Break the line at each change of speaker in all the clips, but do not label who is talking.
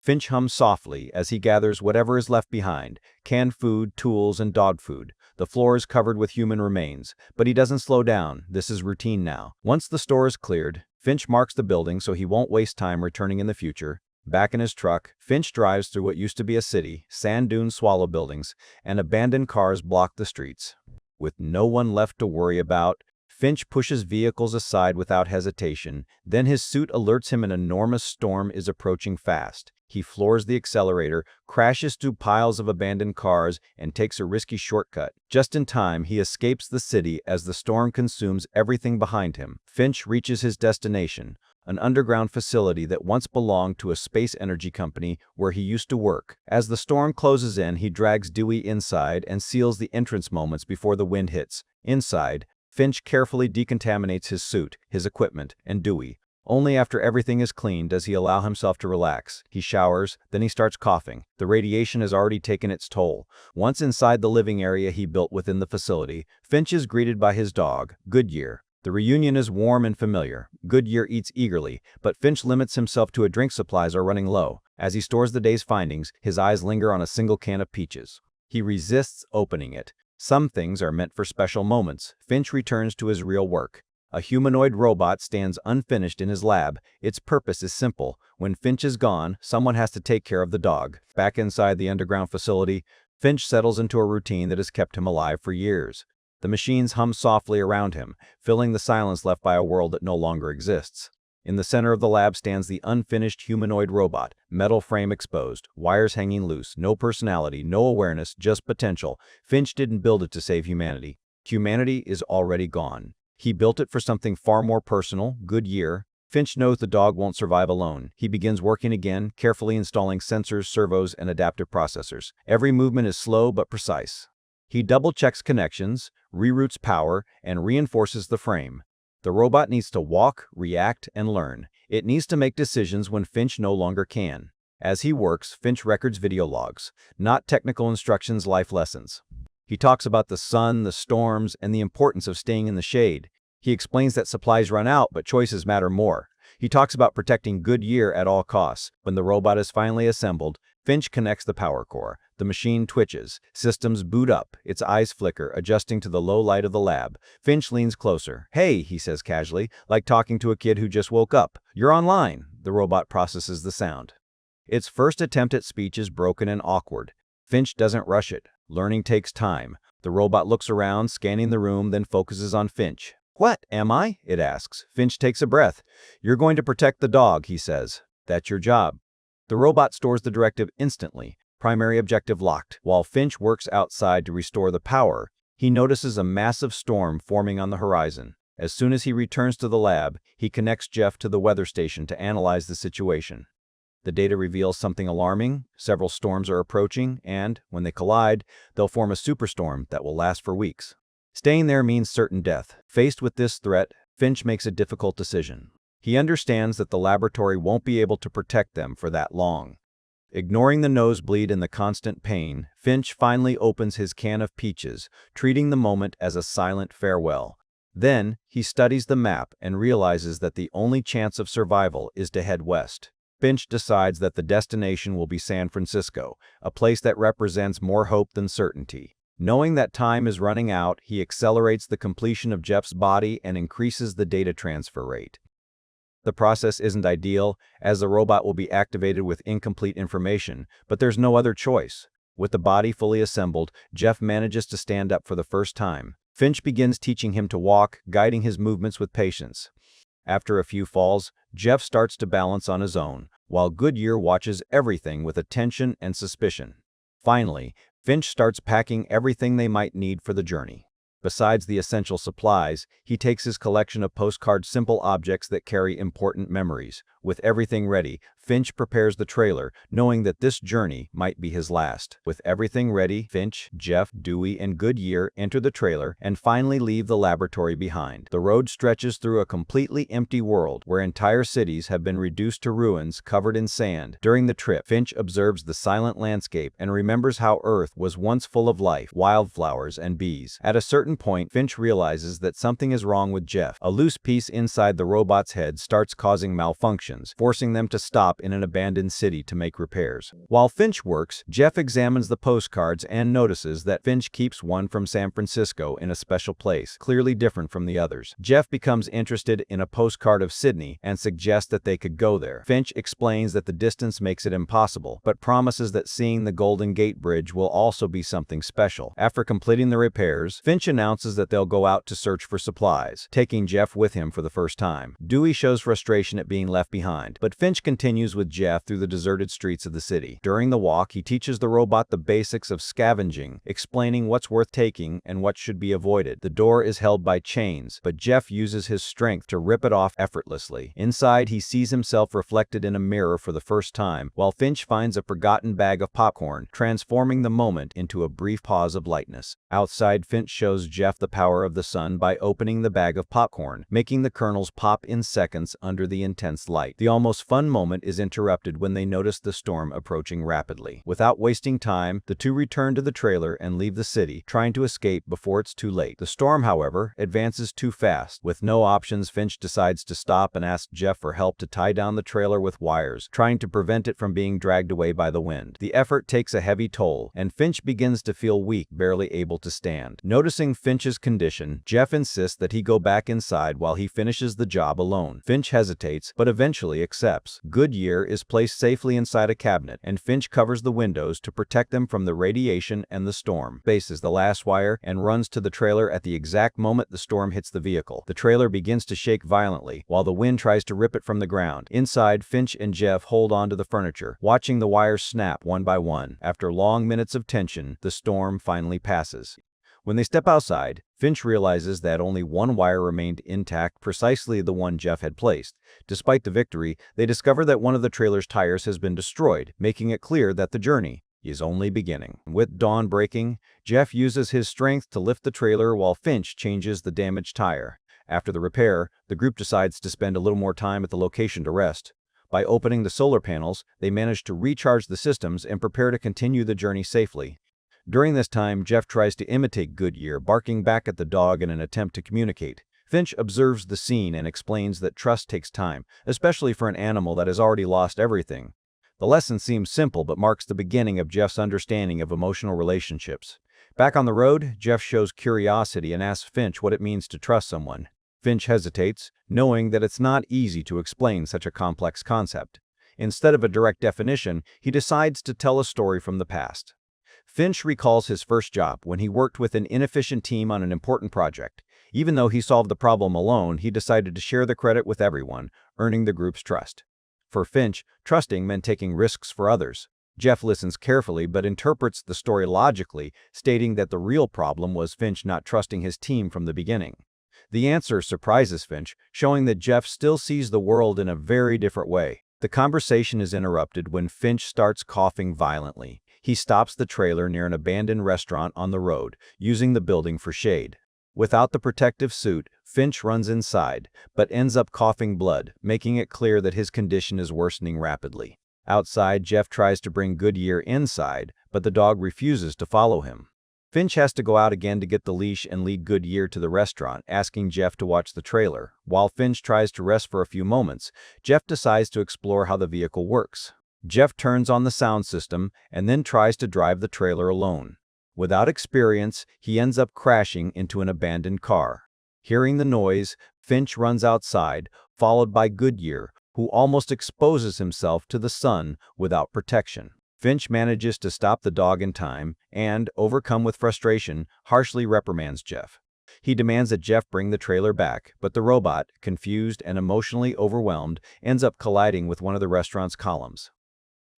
Finch hums softly as he gathers whatever is left behind: canned food, tools, and dog food. The floor is covered with human remains, but he doesn't slow down. This is routine now. Once the store is cleared, Finch marks the building so he won't waste time returning in the future. Back in his truck, Finch drives through what used to be a city. Sand dunes swallow buildings, and abandoned cars block the streets. With no one left to worry about, Finch pushes vehicles aside without hesitation. Then his suit alerts him an enormous storm is approaching fast. He floors the accelerator, crashes through piles of abandoned cars, and takes a risky shortcut. Just in time, he escapes the city as the storm consumes everything behind him. Finch reaches his destination, an underground facility that once belonged to a space energy company where he used to work. As the storm closes in, he drags Dewey inside and seals the entrance moments before the wind hits. Inside, Finch carefully decontaminates his suit, his equipment, and Dewey. Only after everything is clean does he allow himself to relax. He showers, then he starts coughing. The radiation has already taken its toll. Once inside the living area he built within the facility, Finch is greeted by his dog, Goodyear. The reunion is warm and familiar. Goodyear eats eagerly, but Finch limits himself to a drink supplies are running low. As he stores the day's findings, his eyes linger on a single can of peaches. He resists opening it. Some things are meant for special moments. Finch returns to his real work. A humanoid robot stands unfinished in his lab. Its purpose is simple. When Finch is gone, someone has to take care of the dog. Back inside the underground facility, Finch settles into a routine that has kept him alive for years. The machines hum softly around him, filling the silence left by a world that no longer exists. In the center of the lab stands the unfinished humanoid robot, metal frame exposed, wires hanging loose, no personality, no awareness, just potential. Finch didn't build it to save humanity. Humanity is already gone. He built it for something far more personal, Goodyear. Finch knows the dog won't survive alone. He begins working again, carefully installing sensors, servos, and adaptive processors. Every movement is slow but precise. He double-checks connections, reroutes power, and reinforces the frame. The robot needs to walk, react, and learn. It needs to make decisions when Finch no longer can. As he works, Finch records video logs, not technical instructions, life lessons. He talks about the sun, the storms, and the importance of staying in the shade. He explains that supplies run out, but choices matter more. He talks about protecting Goodyear at all costs. When the robot is finally assembled, Finch connects the power core. The machine twitches. Systems boot up. Its eyes flicker, adjusting to the low light of the lab. Finch leans closer. "Hey," he says casually, like talking to a kid who just woke up. "You're online." The robot processes the sound. Its first attempt at speech is broken and awkward. Finch doesn't rush it. Learning takes time. The robot looks around, scanning the room, then focuses on Finch. "What am I?" it asks. Finch takes a breath. "You're going to protect the dog," he says. "That's your job." The robot stores the directive instantly. Primary objective locked. While Finch works outside to restore the power, he notices a massive storm forming on the horizon. As soon as he returns to the lab, he connects Jeff to the weather station to analyze the situation. The data reveals something alarming. Several storms are approaching, and, when they collide, they'll form a superstorm that will last for weeks. Staying there means certain death. Faced with this threat, Finch makes a difficult decision. He understands that the laboratory won't be able to protect them for that long. Ignoring the nosebleed and the constant pain, Finch finally opens his can of peaches, treating the moment as a silent farewell. Then, he studies the map and realizes that the only chance of survival is to head west. Finch decides that the destination will be San Francisco, a place that represents more hope than certainty. Knowing that time is running out, he accelerates the completion of Jeff's body and increases the data transfer rate. The process isn't ideal, as the robot will be activated with incomplete information, but there's no other choice. With the body fully assembled, Jeff manages to stand up for the first time. Finch begins teaching him to walk, guiding his movements with patience. After a few falls, Jeff starts to balance on his own, while Goodyear watches everything with attention and suspicion. Finally, Finch starts packing everything they might need for the journey. Besides the essential supplies, he takes his collection of postcard simple objects that carry important memories. With everything ready, Finch prepares the trailer, knowing that this journey might be his last. With everything ready, Finch, Jeff, Dewey, and Goodyear enter the trailer and finally leave the laboratory behind. The road stretches through a completely empty world where entire cities have been reduced to ruins covered in sand. During the trip, Finch observes the silent landscape and remembers how Earth was once full of life, wildflowers, and bees. At a certain point, Finch realizes that something is wrong with Jeff. A loose piece inside the robot's head starts causing malfunction. instructions, forcing them to stop in an abandoned city to make repairs. While Finch works, Jeff examines the postcards and notices that Finch keeps one from San Francisco in a special place, clearly different from the others. Jeff becomes interested in a postcard of Sydney and suggests that they could go there. Finch explains that the distance makes it impossible, but promises that seeing the Golden Gate Bridge will also be something special. After completing the repairs, Finch announces that they'll go out to search for supplies, taking Jeff with him for the first time. Dewey shows frustration at being left behind, but Finch continues with Jeff through the deserted streets of the city. During the walk, he teaches the robot the basics of scavenging, explaining what's worth taking and what should be avoided. The door is held by chains, but Jeff uses his strength to rip it off effortlessly. Inside, he sees himself reflected in a mirror for the first time, while Finch finds a forgotten bag of popcorn, transforming the moment into a brief pause of lightness. Outside, Finch shows Jeff the power of the sun by opening the bag of popcorn, making the kernels pop in seconds under the intense light. The almost fun moment is interrupted when they notice the storm approaching rapidly. Without wasting time, the two return to the trailer and leave the city, trying to escape before it's too late. The storm, however, advances too fast. With no options, Finch decides to stop and ask Jeff for help to tie down the trailer with wires, trying to prevent it from being dragged away by the wind. The effort takes a heavy toll, and Finch begins to feel weak, barely able to stand. Noticing Finch's condition, Jeff insists that he go back inside while he finishes the job alone. Finch hesitates, but eventually accepts. Goodyear is placed safely inside a cabinet, and Finch covers the windows to protect them from the radiation and the storm. Bases the last wire and runs to the trailer at the exact moment the storm hits the vehicle. The trailer begins to shake violently, while the wind tries to rip it from the ground. Inside, Finch and Jeff hold on to the furniture, watching the wires snap one by one. After long minutes of tension, the storm finally passes. When they step outside, Finch realizes that only one wire remained intact, precisely the one Jeff had placed. Despite the victory, they discover that one of the trailer's tires has been destroyed, making it clear that the journey is only beginning. With dawn breaking, Jeff uses his strength to lift the trailer while Finch changes the damaged tire. After the repair, the group decides to spend a little more time at the location to rest. By opening the solar panels, they manage to recharge the systems and prepare to continue the journey safely. During this time, Jeff tries to imitate Goodyear, barking back at the dog in an attempt to communicate. Finch observes the scene and explains that trust takes time, especially for an animal that has already lost everything. The lesson seems simple but marks the beginning of Jeff's understanding of emotional relationships. Back on the road, Jeff shows curiosity and asks Finch what it means to trust someone. Finch hesitates, knowing that it's not easy to explain such a complex concept. Instead of a direct definition, he decides to tell a story from the past. Finch recalls his first job when he worked with an inefficient team on an important project. Even though he solved the problem alone, he decided to share the credit with everyone, earning the group's trust. For Finch, trusting meant taking risks for others. Jeff listens carefully but interprets the story logically, stating that the real problem was Finch not trusting his team from the beginning. The answer surprises Finch, showing that Jeff still sees the world in a very different way. The conversation is interrupted when Finch starts coughing violently. He stops the trailer near an abandoned restaurant on the road, using the building for shade. Without the protective suit, Finch runs inside, but ends up coughing blood, making it clear that his condition is worsening rapidly. Outside, Jeff tries to bring Goodyear inside, but the dog refuses to follow him. Finch has to go out again to get the leash and lead Goodyear to the restaurant, asking Jeff to watch the trailer. While Finch tries to rest for a few moments, Jeff decides to explore how the vehicle works. Jeff turns on the sound system and then tries to drive the trailer alone. Without experience, he ends up crashing into an abandoned car. Hearing the noise, Finch runs outside, followed by Goodyear, who almost exposes himself to the sun without protection. Finch manages to stop the dog in time and, overcome with frustration, harshly reprimands Jeff. He demands that Jeff bring the trailer back, but the robot, confused and emotionally overwhelmed, ends up colliding with one of the restaurant's columns.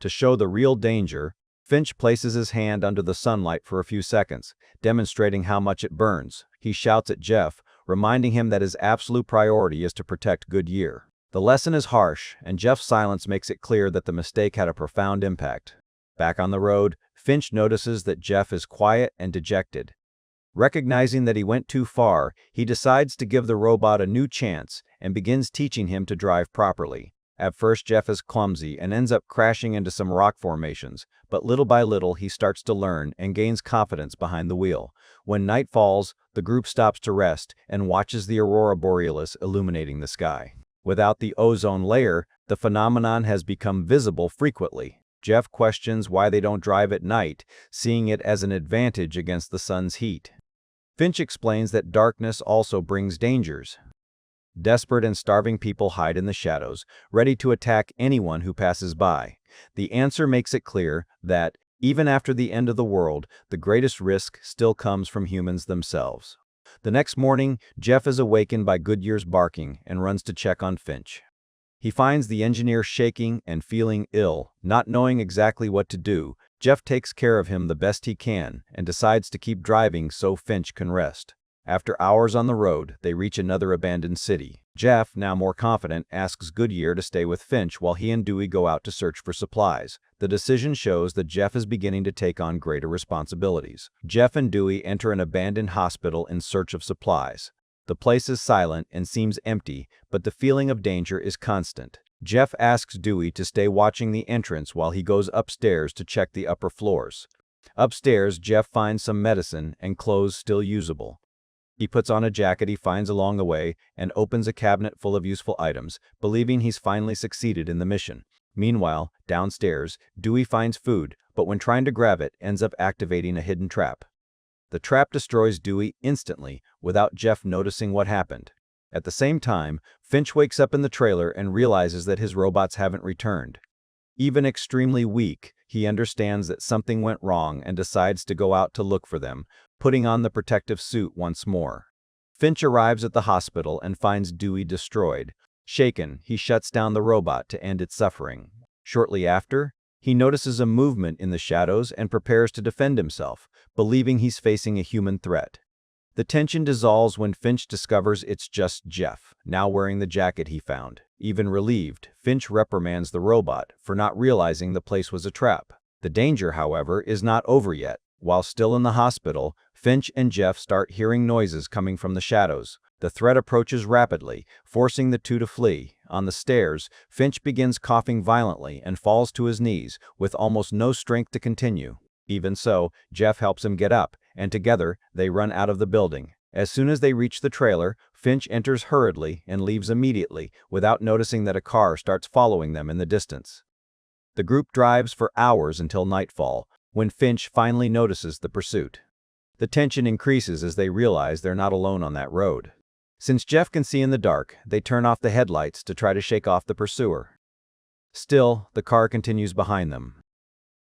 To show the real danger, Finch places his hand under the sunlight for a few seconds, demonstrating how much it burns. He shouts at Jeff, reminding him that his absolute priority is to protect Goodyear. The lesson is harsh, and Jeff's silence makes it clear that the mistake had a profound impact. Back on the road, Finch notices that Jeff is quiet and dejected. Recognizing that he went too far, he decides to give the robot a new chance and begins teaching him to drive properly. At first, Jeff is clumsy and ends up crashing into some rock formations, but little by little he starts to learn and gains confidence behind the wheel. When night falls, the group stops to rest and watches the aurora borealis illuminating the sky. Without the ozone layer, the phenomenon has become visible frequently. Jeff questions why they don't drive at night, seeing it as an advantage against the sun's heat. Finch explains that darkness also brings dangers. Desperate and starving people hide in the shadows, ready to attack anyone who passes by. The answer makes it clear that, even after the end of the world, the greatest risk still comes from humans themselves. The next morning, Jeff is awakened by Goodyear's barking and runs to check on Finch. He finds the engineer shaking and feeling ill. Not knowing exactly what to do, Jeff takes care of him the best he can and decides to keep driving so Finch can rest. After hours on the road, they reach another abandoned city. Jeff, now more confident, asks Goodyear to stay with Finch while he and Dewey go out to search for supplies. The decision shows that Jeff is beginning to take on greater responsibilities. Jeff and Dewey enter an abandoned hospital in search of supplies. The place is silent and seems empty, but the feeling of danger is constant. Jeff asks Dewey to stay watching the entrance while he goes upstairs to check the upper floors. Upstairs, Jeff finds some medicine and clothes still usable. He puts on a jacket he finds along the way and opens a cabinet full of useful items, believing he's finally succeeded in the mission. Meanwhile, downstairs, Dewey finds food, but when trying to grab it, ends up activating a hidden trap. The trap destroys Dewey instantly, without Jeff noticing what happened. At the same time, Finch wakes up in the trailer and realizes that his robots haven't returned. Even extremely weak, he understands that something went wrong and decides to go out to look for them, putting on the protective suit once more. Finch arrives at the hospital and finds Dewey destroyed. Shaken, he shuts down the robot to end its suffering. Shortly after, he notices a movement in the shadows and prepares to defend himself, believing he's facing a human threat. The tension dissolves when Finch discovers it's just Jeff, now wearing the jacket he found. Even relieved, Finch reprimands the robot for not realizing the place was a trap. The danger, however, is not over yet. While still in the hospital, Finch and Jeff start hearing noises coming from the shadows. The threat approaches rapidly, forcing the two to flee. On the stairs, Finch begins coughing violently and falls to his knees, with almost no strength to continue. Even so, Jeff helps him get up, and together, they run out of the building. As soon as they reach the trailer, Finch enters hurriedly and leaves immediately, without noticing that a car starts following them in the distance. The group drives for hours until nightfall, when Finch finally notices the pursuit. The tension increases as they realize they're not alone on that road. Since Jeff can see in the dark, they turn off the headlights to try to shake off the pursuer. Still, the car continues behind them.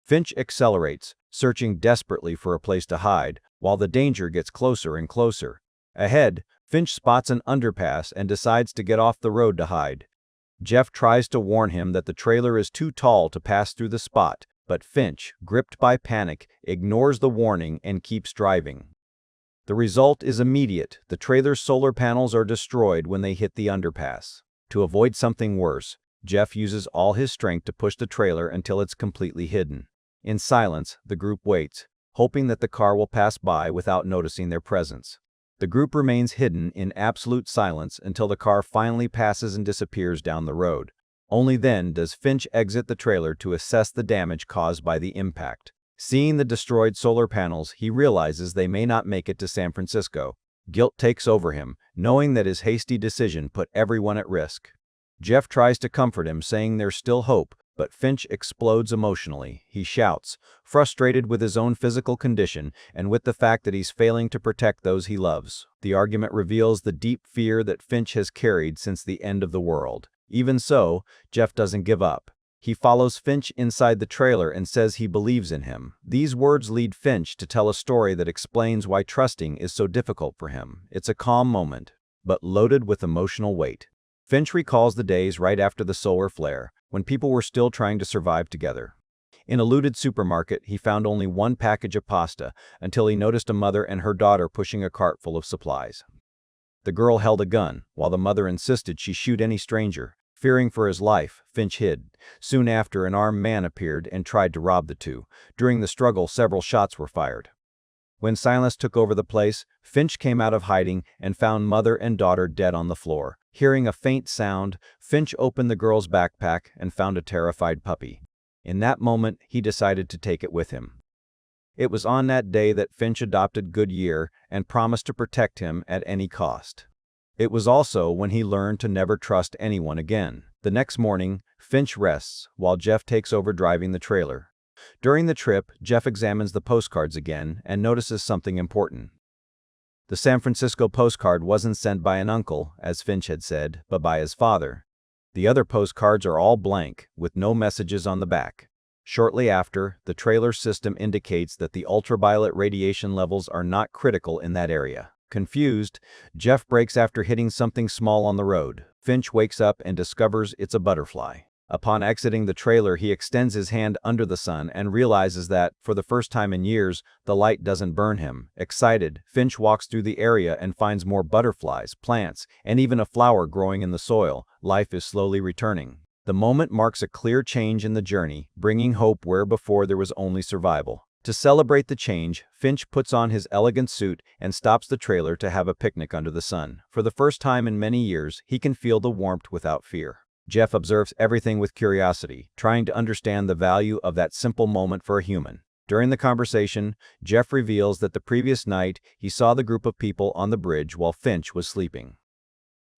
Finch accelerates, searching desperately for a place to hide, while the danger gets closer and closer. Ahead, Finch spots an underpass and decides to get off the road to hide. Jeff tries to warn him that the trailer is too tall to pass through the spot, but Finch, gripped by panic, ignores the warning and keeps driving. The result is immediate. The trailer's solar panels are destroyed when they hit the underpass. To avoid something worse, Jeff uses all his strength to push the trailer until it's completely hidden. In silence, the group waits, hoping that the car will pass by without noticing their presence. The group remains hidden in absolute silence until the car finally passes and disappears down the road. Only then does Finch exit the trailer to assess the damage caused by the impact. Seeing the destroyed solar panels, he realizes they may not make it to San Francisco. Guilt takes over him, knowing that his hasty decision put everyone at risk. Jeff tries to comfort him, saying there's still hope, but Finch explodes emotionally. He shouts, frustrated with his own physical condition and with the fact that he's failing to protect those he loves. The argument reveals the deep fear that Finch has carried since the end of the world. Even so, Jeff doesn't give up. He follows Finch inside the trailer and says he believes in him. These words lead Finch to tell a story that explains why trusting is so difficult for him. It's a calm moment, but loaded with emotional weight. Finch recalls the days right after the solar flare, when people were still trying to survive together. In a looted supermarket, he found only one package of pasta until he noticed a mother and her daughter pushing a cart full of supplies. The girl held a gun, while the mother insisted she shoot any stranger. Fearing for his life, Finch hid. Soon after, an armed man appeared and tried to rob the two. During the struggle, several shots were fired. When silence took over the place, Finch came out of hiding and found mother and daughter dead on the floor. Hearing a faint sound, Finch opened the girl's backpack and found a terrified puppy. In that moment, he decided to take it with him. It was on that day that Finch adopted Goodyear and promised to protect him at any cost. It was also when he learned to never trust anyone again. The next morning, Finch rests, while Jeff takes over driving the trailer. During the trip, Jeff examines the postcards again and notices something important. The San Francisco postcard wasn't sent by an uncle, as Finch had said, but by his father. The other postcards are all blank, with no messages on the back. Shortly after, the trailer system indicates that the ultraviolet radiation levels are not critical in that area. Confused, Jeff brakes after hitting something small on the road. Finch wakes up and discovers it's a butterfly. Upon exiting the trailer, he extends his hand under the sun and realizes that, for the first time in years, the light doesn't burn him. Excited, Finch walks through the area and finds more butterflies, plants, and even a flower growing in the soil. Life is slowly returning. The moment marks a clear change in the journey, bringing hope where before there was only survival. To celebrate the change, Finch puts on his elegant suit and stops the trailer to have a picnic under the sun. For the first time in many years, he can feel the warmth without fear. Jeff observes everything with curiosity, trying to understand the value of that simple moment for a human. During the conversation, Jeff reveals that the previous night he saw the group of people on the bridge while Finch was sleeping.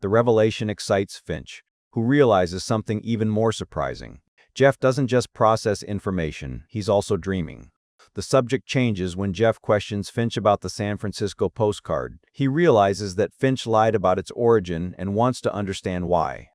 The revelation excites Finch, who realizes something even more surprising. Jeff doesn't just process information, he's also dreaming. The subject changes when Jeff questions Finch about the San Francisco postcard. He realizes that Finch lied about its origin and wants to understand why.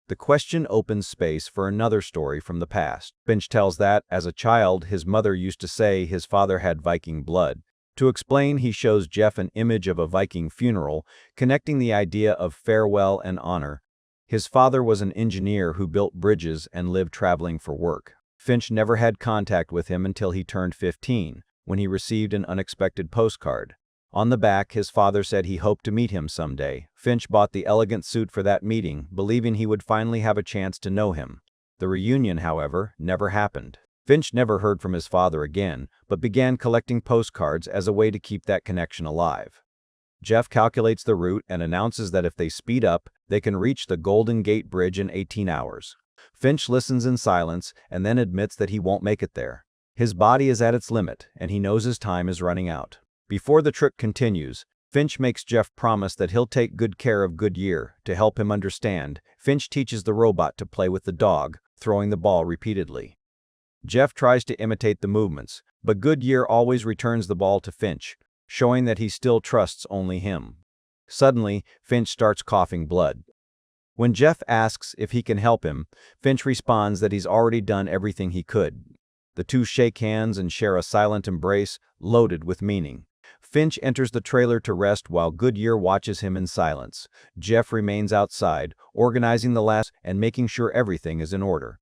The question opens space for another story from the past. Finch tells that, as a child, his mother used to say his father had Viking blood. To explain, he shows Jeff an image of a Viking funeral, connecting the idea of farewell and honor. His father was an engineer who built bridges and lived traveling for work. Finch never had contact with him until he turned 15, when he received an unexpected postcard. On the back, his father said he hoped to meet him someday. Finch bought the elegant suit for that meeting, believing he would finally have a chance to know him. The reunion, however, never happened. Finch never heard from his father again, but began collecting postcards as a way to keep that connection alive. Jeff calculates the route and announces that if they speed up, they can reach the Golden Gate Bridge in 18 hours. Finch listens in silence and then admits that he won't make it there. His body is at its limit, and he knows his time is running out. Before the trip continues, Finch makes Jeff promise that he'll take good care of Goodyear. To help him understand, Finch teaches the robot to play with the dog, throwing the ball repeatedly. Jeff tries to imitate the movements, but Goodyear always returns the ball to Finch, showing that he still trusts only him. Suddenly, Finch starts coughing blood. When Jeff asks if he can help him, Finch responds that he's already done everything he could. The two shake hands and share a silent embrace, loaded with meaning. Finch enters the trailer to rest while Goodyear watches him in silence. Jeff remains outside, organizing the last and making sure everything is in order.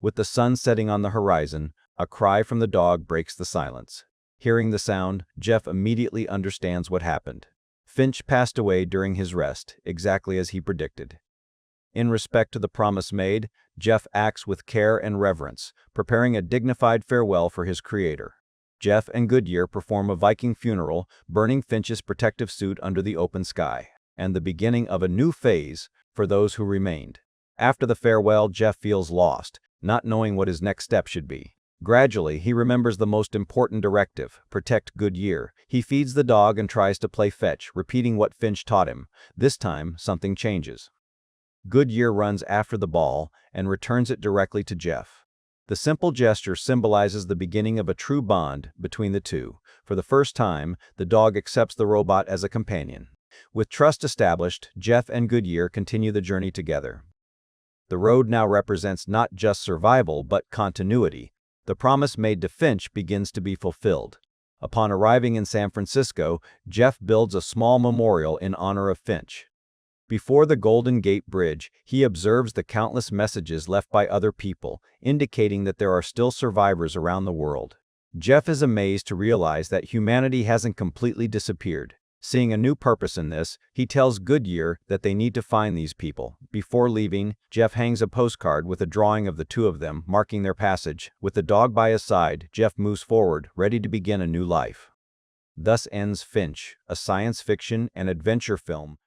With the sun setting on the horizon, a cry from the dog breaks the silence. Hearing the sound, Jeff immediately understands what happened. Finch passed away during his rest, exactly as he predicted. In respect to the promise made, Jeff acts with care and reverence, preparing a dignified farewell for his creator. Jeff and Goodyear perform a Viking funeral, burning Finch's protective suit under the open sky, and the beginning of a new phase for those who remained. After the farewell, Jeff feels lost, not knowing what his next step should be. Gradually, he remembers the most important directive: protect Goodyear. He feeds the dog and tries to play fetch, repeating what Finch taught him. This time, something changes. Goodyear runs after the ball and returns it directly to Jeff. The simple gesture symbolizes the beginning of a true bond between the two. For the first time, the dog accepts the robot as a companion. With trust established, Jeff and Goodyear continue the journey together. The road now represents not just survival, but continuity. The promise made to Finch begins to be fulfilled. Upon arriving in San Francisco, Jeff builds a small memorial in honor of Finch. Before the Golden Gate Bridge, he observes the countless messages left by other people, indicating that there are still survivors around the world. Jeff is amazed to realize that humanity hasn't completely disappeared. Seeing a new purpose in this, he tells Goodyear that they need to find these people. Before leaving, Jeff hangs a postcard with a drawing of the two of them, marking their passage. With the dog by his side, Jeff moves forward, ready to begin a new life. Thus ends Finch, a science fiction and adventure film